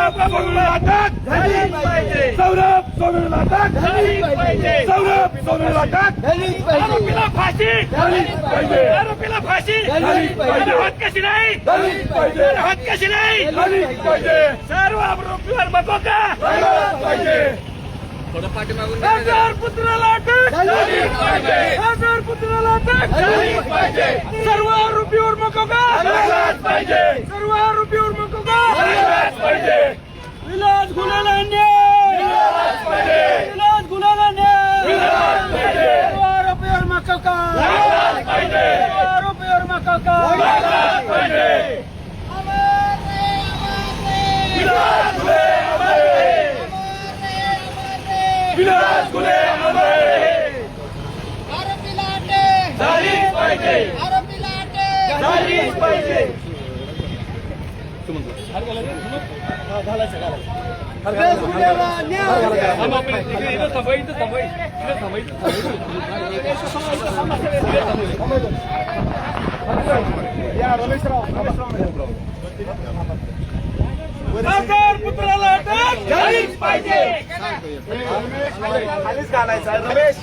सौरभ सोनूला अटक झालीच पाहिजे. सौरभ सोनूला अटक झालीच पाहिजे. सौरभ सोनूला अटक झालीच पाहिजे. आरोपीला फाशी झालीच पाहिजे. आरोपीला फाशी झालीच पाहिजे. हात कशी नाही झालीच पाहिजे. हात कशी नाही झालीच पाहिजे. सर्व आरोपीवर नको का झालीच पाहिजे. हजार पुत्राला अटक झालीच पाहिजे. हजार पुत्राला अटक झालीच पाहिजे. सर्व आरोपीवर नको का झालीच पाहिजे. सर्व आरोपीवर नको का झालीच पाहिजे. विलास गुन्ह्याला न्याय झालीच पाहिजे. विलास गुन्ह्याला न्याय झालीच पाहिजे. सर्व आरोपीवर नको का झालीच पाहिजे. सर्व आरोपीवर नको का झालीच पाहिजे. विलास गुन्हे हमारे. विलास गुन्हे हमारे. झालीच पाहिजे. झालीच पाहिजे. विलास गुन्ह्याला न्याय. हजार पुत्राला अटक झालीच पाहिजे. खालीच घालायचा रमेश